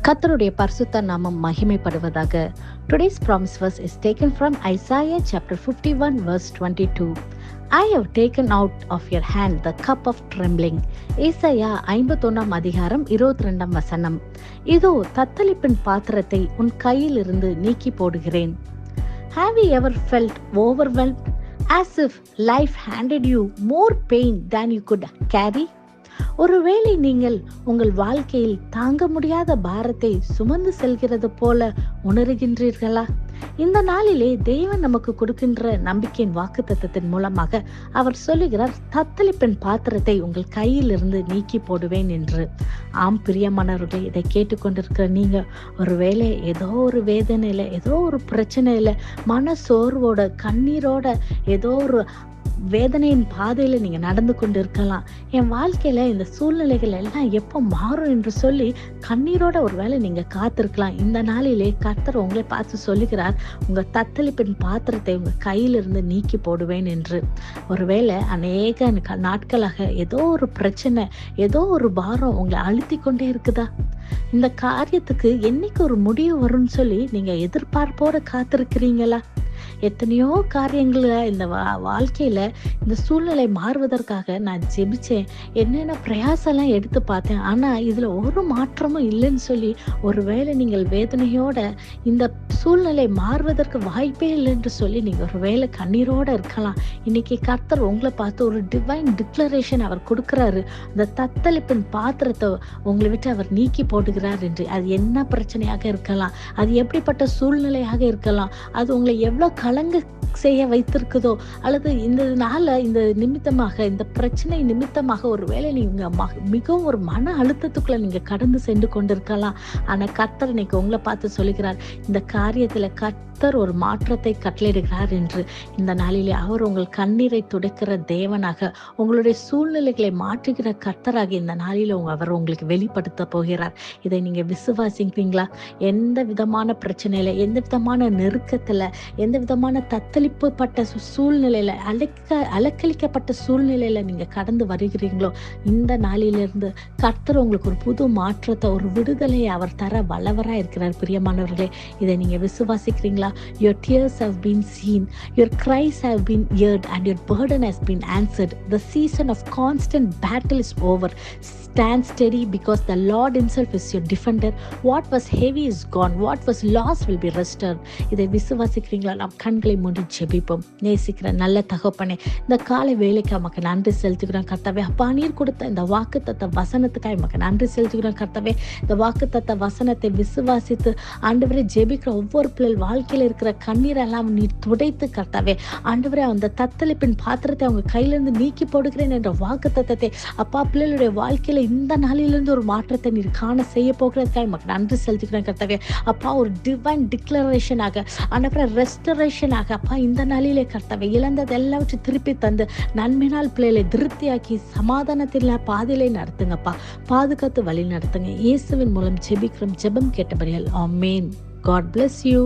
கர்த்தருடைய பரிசுத்த நாமம் மகிமைப்படுவதாக. Today's promise verse is taken from Isaiah chapter 51 verse 22. I have taken out of your hand the cup of trembling. ஏசாயா 51 அதிகாரம் 22 வசனம். இதோ தத்தளிப்பின் பாத்திரத்தை உன் கையில் இருந்து நீக்கி போடுகிறேன். Have you ever felt overwhelmed as if life handed you more pain than you could carry? ஒருவேளை நீங்கள் உங்கள் வாழ்க்கையில் தாங்க முடியாத பாரத்தை சுமந்து செல்கிறது போல உணர்கின்றீர்களா? இந்த நாளிலே தேவன் நமக்கு கொடுக்கின்ற நம்பிக்கையின் வாக்குத்தத்தத்தின் மூலமாக அவர் சொல்லுகிறார், தத்தளிப்பின் பாத்திரத்தை உங்கள் கையிலிருந்து நீக்கி போடுவேன் என்று. ஆம் பிரியமானவர்களே, இதை கேட்டுக்கொண்டிருக்கிற நீங்க ஒருவேளை ஏதோ ஒரு வேதனையில, ஏதோ ஒரு பிரச்சனையில, மன சோர்வோட, கண்ணீரோட, ஏதோ ஒரு வேதனையின் பாதையில நீங்க நடந்து கொண்டு இருக்கலாம். என் வாழ்க்கையில இந்த சூழ்நிலைகள் எல்லாம் எப்போ மாறும் என்று சொல்லி கண்ணீரோட ஒருவேளை நீங்க காத்திருக்கலாம். இந்த நாளிலே கர்த்தர் உங்களை பார்த்து சொல்லுகிறார், உங்க தத்தளிப்பின் பாத்திரத்தை உங்க கையிலிருந்து நீக்கி போடுவேன் என்று. ஒருவேளை அநேக நாட்களாக ஏதோ ஒரு பிரச்சனை, ஏதோ ஒரு பாரம் உங்களை அழுத்தி கொண்டே இருக்குதா? இந்த காரியத்துக்கு என்னைக்கு ஒரு முடிவு வரும்னு சொல்லி நீங்க எதிர்பார்ப்போட காத்திருக்கிறீங்களா? எத்தனையோ காரியங்கள இந்த வாழ்க்கையில இந்த சூழ்நிலை மாறுவதற்காக நான் ஜெபிச்சேன், என்னென்ன பிரயாசெல்லாம் எடுத்து பார்த்தேன், ஆனா இதுல ஒரு மாற்றமும் இல்லைன்னு சொல்லி ஒருவேளை நீங்கள் வேதனையோட இந்த சூழ்நிலை மாறுவதற்கு வாய்ப்பே இல்லை என்று சொல்லி நீங்க ஒருவேளை கண்ணீரோட இருக்கலாம். இன்னைக்கு கர்த்தர் உங்களை பார்த்து ஒரு டிவைன் டிக்ளரேஷன் அவர் கொடுக்கிறாரு. அந்த தத்தளிப்பின் பாத்திரத்தை உங்களை விட்டு அவர் நீக்கி போடுகிறார் என்று. அது என்ன பிரச்சனையாக இருக்கலாம், அது எப்படிப்பட்ட சூழ்நிலையாக இருக்கலாம், அது உங்களை எவ்வளவு கலங்க செய்ய வைத்திருக்குதோ, அல்லது இந்த நாள இந்த நிமித்தமாக, இந்த பிரச்சனை நிமித்தமாக ஒருவேளை நீங்க மிகவும் ஒரு மன அழுத்தத்துக்குள்ள நீங்க கடந்து சென்று கொண்டிருக்கலாம். ஆனா கர்த்தர் இன்னைக்கு உங்களை பார்த்து சொல்லுகிறார், இந்த காரியத்துல கர்த்தர் ஒரு மாற்றத்தை கட்டளையிடுகிறார் என்று. இந்த நாளிலே அவர் உங்கள் கண்ணீரை துடைக்கிற தேவனாக, உங்களுடைய சூழ்நிலைகளை மாற்றுகிற கர்த்தராக இந்த நாளில அவர் உங்களுக்கு வெளிப்படுத்த போகிறார். இதை நீங்க விசுவாசிக்கிறீங்களா? எந்த விதமான பிரச்சனையில, எந்த விதமான நெருக்கத்துல, எந்த விதமான தத்தளிப்புப்பட்ட சூழ்நிலையில, அலக்களிக்கப்பட்ட சூழ்நிலையில நீங்க கடந்து வருகிறீங்களோ, இந்த நாளிலிருந்து கர்த்தர் உங்களுக்கு ஒரு புது மாற்றத்தை, ஒரு விடுதலையை அவர் தர வல்லவரா இருக்கிறார். பிரியமானவர்களே, இதை நீங்க விசுவாசிக்கிறீங்களா? Your tears have been seen, your cries have been heard, and your burden has been answered. The season of constant battle is over. Stand steady because the Lord himself is your defender. What was heavy is gone. What was lost will be restored. இதை விசுவாசிக்கிறீங்களா? நாம் கண்களை மூடி ஜெபிப்போம். நேசிக்கிற நல்ல தகப்பனே, இந்த காலை வேலைக்கு நமக்கு நன்றி செலுத்துகிறோம் கர்த்தாவே. அப்பா, நீர் கொடுத்த இந்த வாக்குத்தத்த வசனத்துக்காக நமக்கு நன்றி செலுத்துகிறோம் கர்த்தாவே. இந்த வாக்குத்தத்த வசனத்தை விசுவாசித்து ஆண்டவரே ஜெபிக்கிற ஒவ்வொரு பிள்ளை வாழ்க்கையில் இருக்கிற கண்ணீரெல்லாம் நீர் துடைத்து கர்த்தாவே, ஆண்டவரே அந்த தத்தளிப்பின் பாத்திரத்தை அவங்க கையிலிருந்து நீக்கி போடுகிறேன் என்ற வாக்குத்தத்தத்தை அப்பா பிள்ளைகளுடைய வாழ்க்கையில இந்த நாளிலிருந்து ஒரு மாற்றத்தை நீர் காண செய்ய போகிறதுக்காக நமக்கு நன்றி செலுத்துகிறேன் கர்த்தாவே. அப்பா, ஒரு டிவைன் டிக்ளரேஷனாக, ஆண்டவரே ரெஸ்டரேஷனாக அப்பா இந்த நாளிலே கர்த்தாவே இழந்தது எல்லாவற்றையும் திருப்பி தந்து நன்மையினால் பிள்ளைகளை திருப்தியாக்கி சமாதானத்தில் பாதையிலே நடத்துங்கப்பா, பாதுகாத்து வழி நடத்துங்க. இயேசுவின் மூலம் ஜெபிக்கிறோம், ஜெபம் கேட்டபடியால் ஆமென். God bless you.